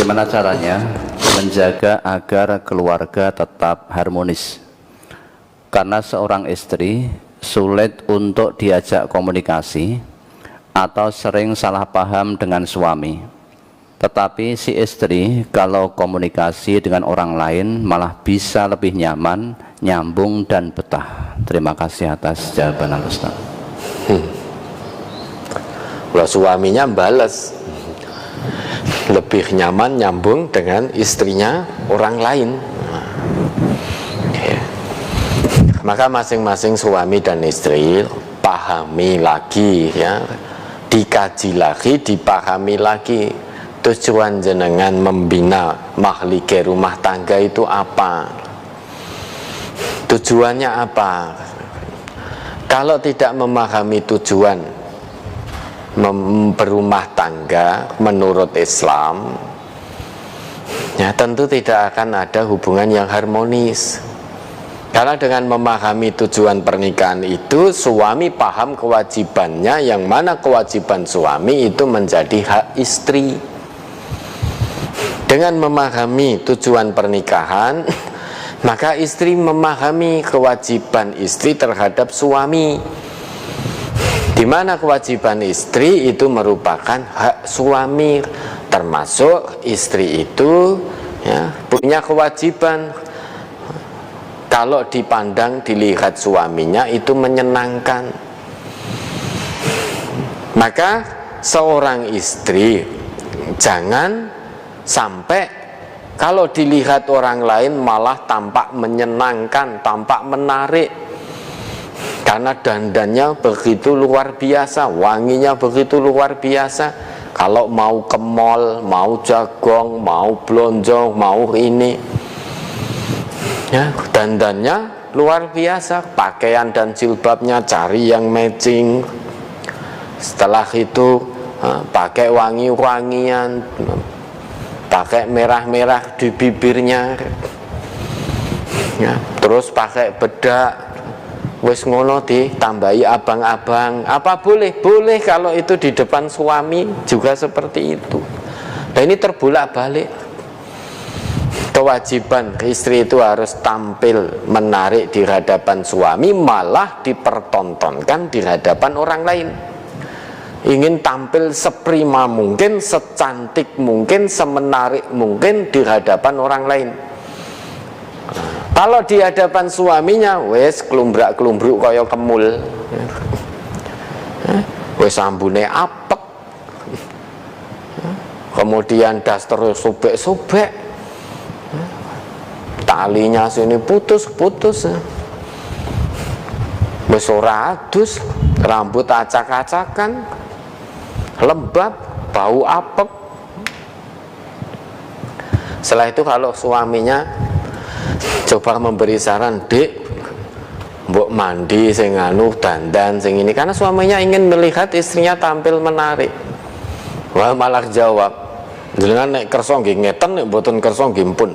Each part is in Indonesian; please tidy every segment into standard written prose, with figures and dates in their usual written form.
Bagaimana caranya menjaga agar keluarga tetap harmonis? Karena seorang istri sulit untuk diajak komunikasi atau sering salah paham dengan suami. Tetapi si istri kalau komunikasi dengan orang lain malah bisa lebih nyaman, nyambung dan betah. Terima kasih atas jawaban Al-Ustaz. Kalau suaminya balas, lebih nyaman nyambung dengan istrinya orang lain. Maka masing-masing suami dan istri pahami lagi ya, dikaji lagi, dipahami lagi tujuan jenengan membina makhluk rumah tangga itu apa, tujuannya apa. Kalau tidak memahami tujuan berumah tangga menurut Islam, ya tentu tidak akan ada hubungan yang harmonis. Karena dengan memahami tujuan pernikahan itu, suami paham kewajibannya, yang mana kewajiban suami itu menjadi hak istri. Dengan memahami tujuan pernikahan, maka istri memahami kewajiban istri terhadap suami, di mana kewajiban istri itu merupakan hak suami, termasuk istri itu ya, punya kewajiban kalau dipandang, dilihat suaminya itu menyenangkan. Maka seorang istri jangan sampai kalau dilihat orang lain malah tampak menyenangkan, tampak menarik, karena dandannya begitu luar biasa, wanginya begitu luar biasa. Kalau mau ke mall, mau jagong, mau blonjo, mau ini ya, dandannya luar biasa, pakaian dan jilbabnya cari yang matching. Setelah itu pakai wangi-wangian, pakai merah-merah di bibirnya ya, terus pakai bedak, wis ngono ditambahi abang-abang. Apa boleh? Boleh kalau itu di depan suami juga seperti itu. Nah ini terbolak-balik. Kewajiban istri itu harus tampil menarik di hadapan suami, malah dipertontonkan di hadapan orang lain. Ingin tampil seprima mungkin, secantik mungkin, semenarik mungkin di hadapan orang lain. Kalau di hadapan suaminya, wes kelumbrak-kelumbruk kaya kemul, wes ambune apek, kemudian daster sobek-sobek, talinya sini putus-putus, wes ora adus, rambut acak-acakan, lembab, bau apek. Setelah itu kalau suaminya coba memberi saran, "Dek, mbok mandi sing anu dandan sing ini," karena suaminya ingin melihat istrinya tampil menarik. Wah, malah jawab, "Jenengan nek kersa nggih ngeten, nek mboten kersa nggih pun."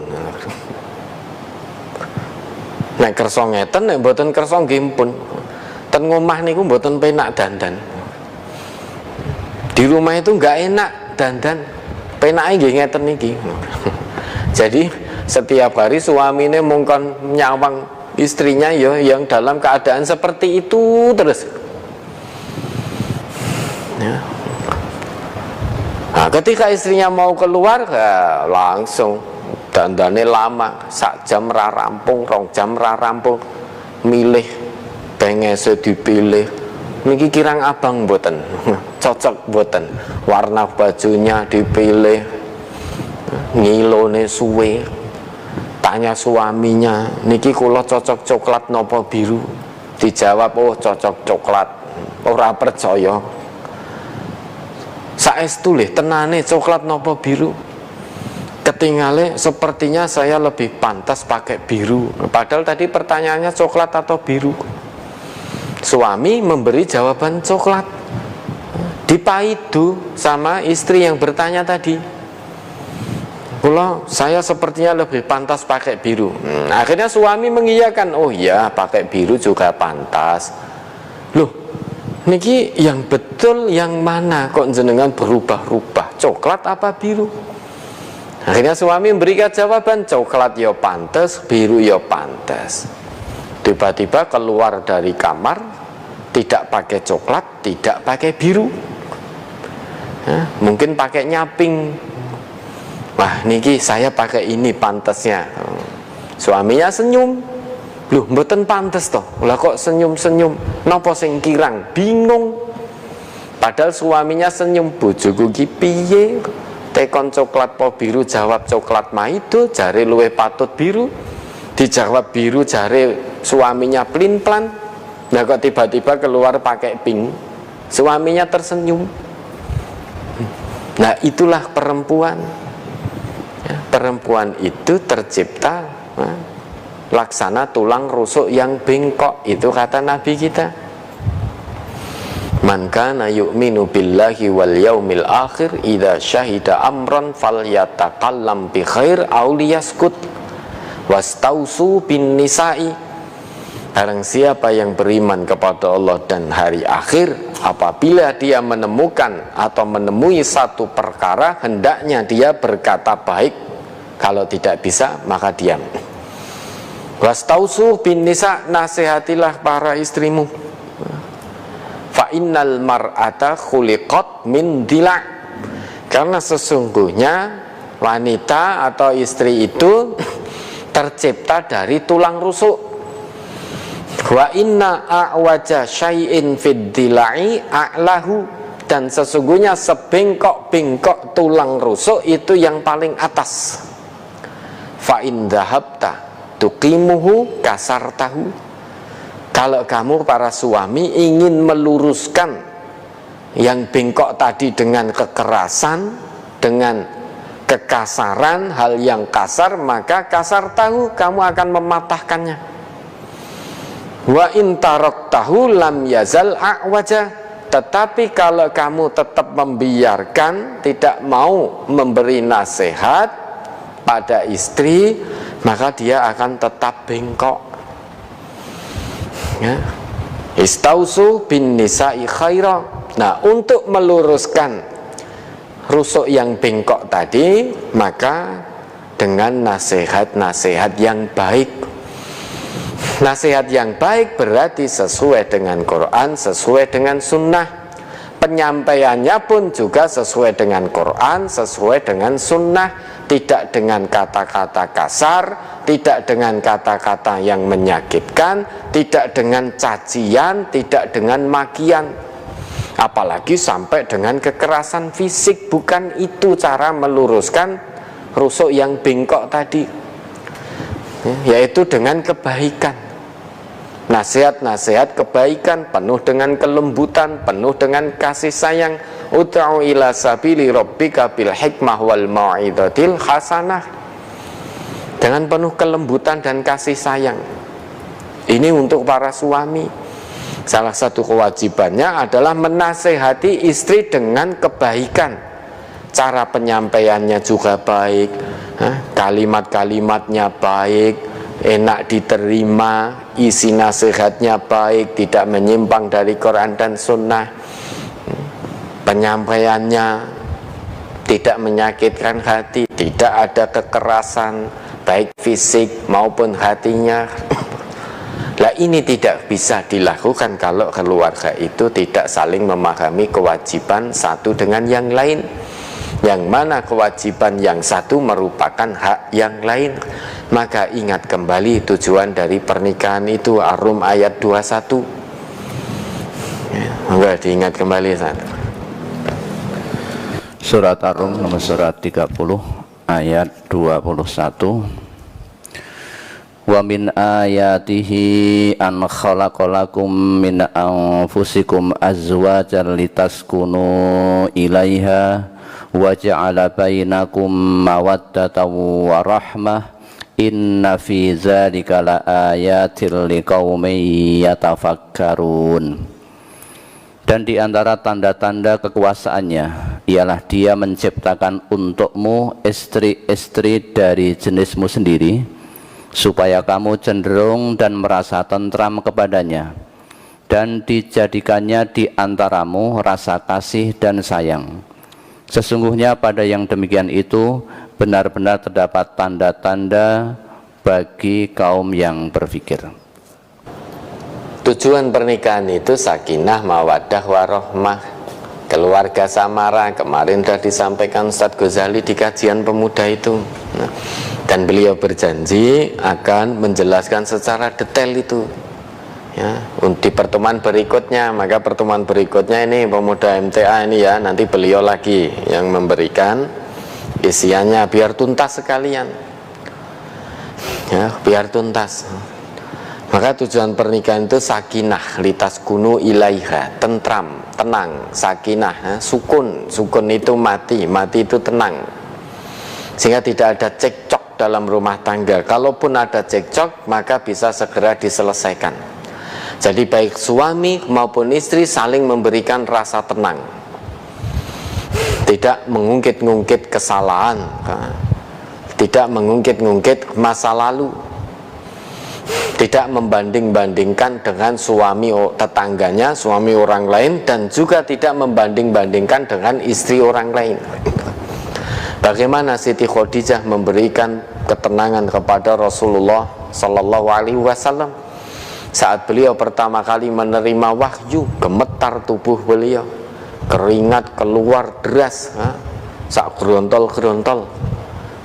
Nek kersa ngeten, nek mboten kersa nggih pun. Ten ngomah niku mboten penak dandan. Di rumah itu enggak enak dandan. Penake nggih ngeten niki. Jadi setiap hari suaminya mungkin nyawang istrinya ya, yang dalam keadaan seperti itu terus ya. Nah, ketika istrinya mau keluar ya, langsung dandane lama, sak jam ra rampung, 2 jam ra rampung, milih pengese dipilih, niki kirang abang mboten cocok mboten, warna bajunya dipilih, ngilone suwe. Tanya suaminya, "Niki kula cocok coklat nopo biru?" Dijawab, "Oh cocok coklat." Ora percaya. Saestu lih tenane coklat nopo biru? Ketingale sepertinya saya lebih pantas pakai biru. Padahal tadi pertanyaannya coklat atau biru. Suami memberi jawaban coklat. Dipaidu sama istri yang bertanya tadi. "Kalau saya sepertinya lebih pantas pakai biru." Akhirnya suami mengiyakan, "Oh iya, pakai biru juga pantas." Loh, niki yang betul yang mana kok jenengan berubah-ubah, coklat apa biru? Akhirnya suami memberikan jawaban, coklat ya pantes, biru ya pantes. Tiba-tiba keluar dari kamar, tidak pakai coklat, tidak pakai biru, mungkin pakai nyaping. Wah niki saya pakai ini pantesnya. Suaminya senyum, loh mboten pantes toh, lah kok senyum-senyum, napa sing kirang, bingung. Padahal suaminya senyum, bojoku ki piye? Tekon coklat po biru, jawab coklat maido, jare luwe patut biru. Dijawab biru, jare suaminya plin-plan. Nah kok tiba-tiba keluar pakai pink, suaminya tersenyum. Nah itulah perempuan ya, perempuan itu tercipta laksana tulang rusuk yang bengkok. Itu kata Nabi kita, man kana yu'minu billahi wal yaumil akhir idza syahida amran falyatakallam bi khair aw liyaskut wastausu bin nisa'i. Barang siapa yang beriman kepada Allah dan hari akhir, apabila dia menemukan atau menemui satu perkara, hendaknya dia berkata baik, kalau tidak bisa maka diam. Wastausu bin nisa, nasihatilah para istrimu. Fa innal mar'ata khuliqat min dila', karena sesungguhnya wanita atau istri itu tercipta dari tulang rusuk. Wa inna a'waja syai'in fid dila'i a'lahu, dan sesungguhnya sebengkok-bengkok tulang rusuk itu yang paling atas. Fa in dhahabta tuqimuhu kasartahu, kalau kamu para suami ingin meluruskan yang bengkok tadi dengan kekerasan, dengan kekasaran, hal yang kasar, maka kasar tahu, kamu akan mematahkannya. Wa in taraktahu lam yazal a'waja, tetapi kalau kamu tetap membiarkan, tidak mau memberi nasihat pada istri, maka dia akan tetap bengkok. Ya. Istausu bin nisa'i khaira. Nah, untuk meluruskan rusuk yang bengkok tadi, maka dengan nasihat-nasihat yang baik. Nasihat yang baik berarti sesuai dengan Quran, sesuai dengan sunnah. Penyampaiannya pun juga sesuai dengan Quran, sesuai dengan sunnah. Tidak dengan kata-kata kasar, tidak dengan kata-kata yang menyakitkan, tidak dengan cacian, tidak dengan makian, apalagi sampai dengan kekerasan fisik. Bukan itu cara meluruskan rusuk yang bengkok tadi, yaitu dengan kebaikan, nasihat-nasihat kebaikan, penuh dengan kelembutan, penuh dengan kasih sayang. Ud'u ila sabili rabbika bil hikmah wal mau'izatil hasanah, dengan penuh kelembutan dan kasih sayang. Ini untuk para suami. Salah satu kewajibannya adalah menasehati istri dengan kebaikan. Cara penyampaiannya juga baik, kalimat-kalimatnya baik, enak diterima, isi nasihatnya baik, tidak menyimpang dari Quran dan sunnah. Penyampaiannya tidak menyakitkan hati, tidak ada kekerasan baik fisik maupun hatinya. Lah ini tidak bisa dilakukan kalau keluarga itu tidak saling memahami kewajiban satu dengan yang lain, yang mana kewajiban yang satu merupakan hak yang lain. Maka ingat kembali tujuan dari pernikahan itu, Ar-Rum ayat 21. Enggak diingat kembali satu. Surat Ar-Rum nomor surat 30 ayat 21. Wa min ayatihi an khalaqalakum min anfusikum azwajan litaskunu ilaiha wa ja'ala bainakum mawaddatan wa rahmah inna fi dzalika laayatil liqaumin yatafakkarun. Dan di antara tanda-tanda kekuasaannya ialah dia menciptakan untukmu istri-istri dari jenismu sendiri, supaya kamu cenderung dan merasa tentram kepadanya, dan dijadikannya di antaramu rasa kasih dan sayang. Sesungguhnya pada yang demikian itu benar-benar terdapat tanda-tanda bagi kaum yang berpikir. Tujuan pernikahan itu sakinah, mawaddah, warahmah, keluarga samara. Kemarin sudah disampaikan Ustadz Ghazali di kajian pemuda itu. Dan beliau berjanji akan menjelaskan secara detail itu ya, di pertemuan berikutnya. Maka pertemuan berikutnya ini pemuda MTA ini ya, nanti beliau lagi yang memberikan isiannya biar tuntas sekalian ya, biar tuntas. Maka tujuan pernikahan itu sakinah, litas kunu ilaiha, tentram, tenang, sakinah ya, sukun. Sukun itu mati, mati itu tenang, sehingga tidak ada cekcok dalam rumah tangga. Kalaupun ada cekcok maka bisa segera diselesaikan. Jadi baik suami maupun istri saling memberikan rasa tenang, tidak mengungkit-ungkit kesalahan, tidak mengungkit-ungkit masa lalu, tidak membanding-bandingkan dengan suami tetangganya, suami orang lain, dan juga tidak membanding-bandingkan dengan istri orang lain. Bagaimana Siti Khadijah memberikan ketenangan kepada Rasulullah Sallallahu Alaihi Wasallam saat beliau pertama kali menerima wahyu, gemetar tubuh beliau, keringat keluar deras, sak gerontol-gerontol,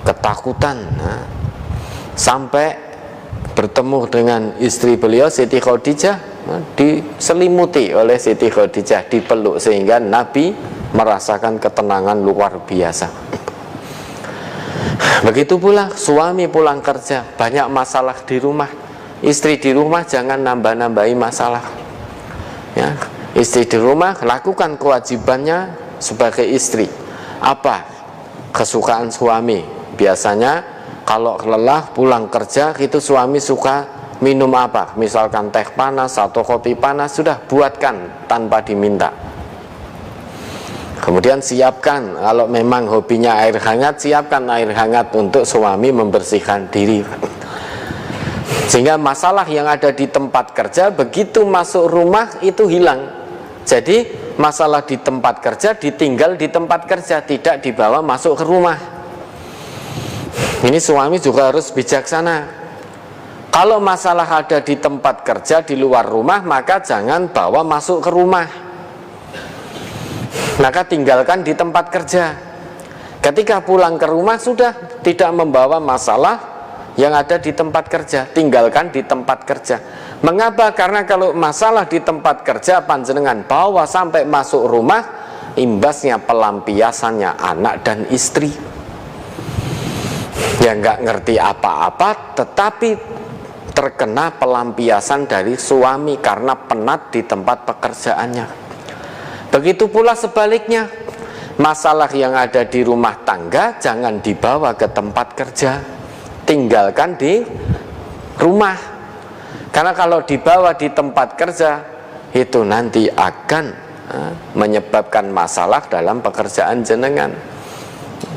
ketakutan, sampai bertemu dengan istri beliau Siti Khadijah, diselimuti oleh Siti Khadijah, dipeluk, sehingga Nabi merasakan ketenangan luar biasa. Begitu pula suami pulang kerja, banyak masalah di rumah, istri di rumah jangan nambah-nambahi masalah ya. Istri di rumah lakukan kewajibannya sebagai istri. Apa kesukaan suami? Biasanya kalau lelah pulang kerja itu suami suka minum apa? Misalkan teh panas atau kopi panas, sudah buatkan tanpa diminta. Kemudian siapkan, kalau memang hobinya air hangat, siapkan air hangat untuk suami membersihkan diri. Sehingga masalah yang ada di tempat kerja begitu masuk rumah itu hilang. Jadi masalah di tempat kerja ditinggal di tempat kerja, tidak dibawa masuk ke rumah. Ini suami juga harus bijaksana. Kalau masalah ada di tempat kerja di luar rumah, maka jangan bawa masuk ke rumah, maka tinggalkan di tempat kerja. Ketika pulang ke rumah sudah tidak membawa masalah yang ada di tempat kerja, tinggalkan di tempat kerja. Mengapa? Karena kalau masalah di tempat kerja panjenengan bawa sampai masuk rumah, imbasnya pelampiasannya anak dan istri yang nggak ngerti apa-apa, tetapi terkena pelampiasan dari suami karena penat di tempat pekerjaannya. Begitu pula sebaliknya, masalah yang ada di rumah tangga jangan dibawa ke tempat kerja, tinggalkan di rumah. Karena kalau dibawa di tempat kerja itu nanti akan menyebabkan masalah dalam pekerjaan jenengan,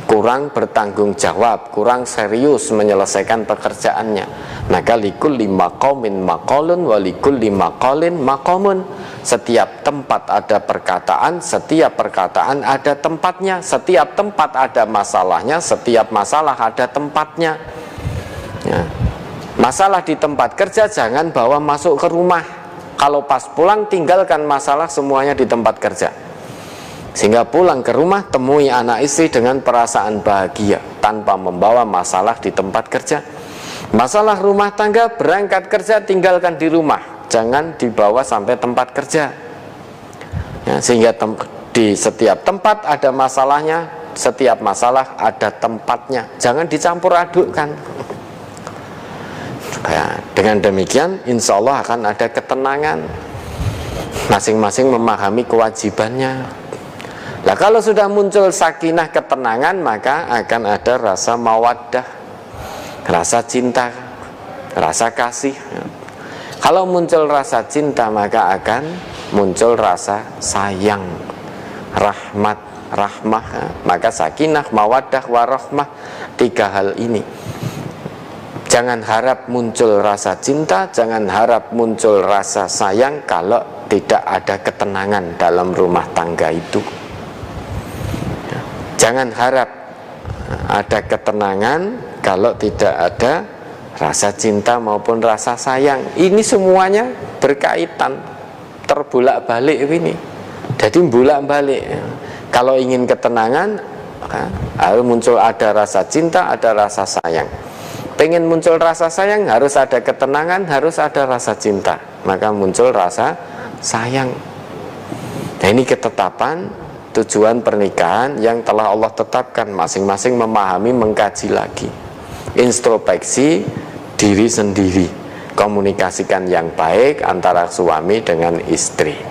kurang bertanggung jawab, kurang serius menyelesaikan pekerjaannya. Maka likulli maqamin maqalun wa likulli maqalin maqamun. Setiap tempat ada perkataan, setiap perkataan ada tempatnya, setiap tempat ada masalahnya, setiap masalah ada tempatnya ya. Masalah di tempat kerja jangan bawa masuk ke rumah. Kalau pas pulang tinggalkan masalah semuanya di tempat kerja, sehingga pulang ke rumah temui anak istri dengan perasaan bahagia tanpa membawa masalah di tempat kerja. Masalah rumah tangga, berangkat kerja tinggalkan di rumah, jangan dibawa sampai tempat kerja ya, sehingga di setiap tempat ada masalahnya, setiap masalah ada tempatnya, jangan dicampur adukkan ya. Dengan demikian insya Allah akan ada ketenangan, masing-masing memahami kewajibannya. Nah, kalau sudah muncul sakinah, ketenangan, maka akan ada rasa mawaddah, rasa cinta, rasa kasih. Kalau muncul rasa cinta, maka akan muncul rasa sayang, rahmat, rahmah. Maka sakinah, mawaddah, warahmah, tiga hal ini. Jangan harap muncul rasa cinta, jangan harap muncul rasa sayang kalau tidak ada ketenangan dalam rumah tangga itu. Jangan harap ada ketenangan kalau tidak ada rasa cinta maupun rasa sayang. Ini semuanya berkaitan, terbolak-balik ini. Jadi bolak-balik. Kalau ingin ketenangan, harus muncul ada rasa cinta, ada rasa sayang. Pengen muncul rasa sayang, harus ada ketenangan, harus ada rasa cinta, maka muncul rasa sayang. Nah, ini ketetapan tujuan pernikahan yang telah Allah tetapkan. Masing-masing memahami, mengkaji lagi, introspeksi diri sendiri, komunikasikan yang baik antara suami dengan istri.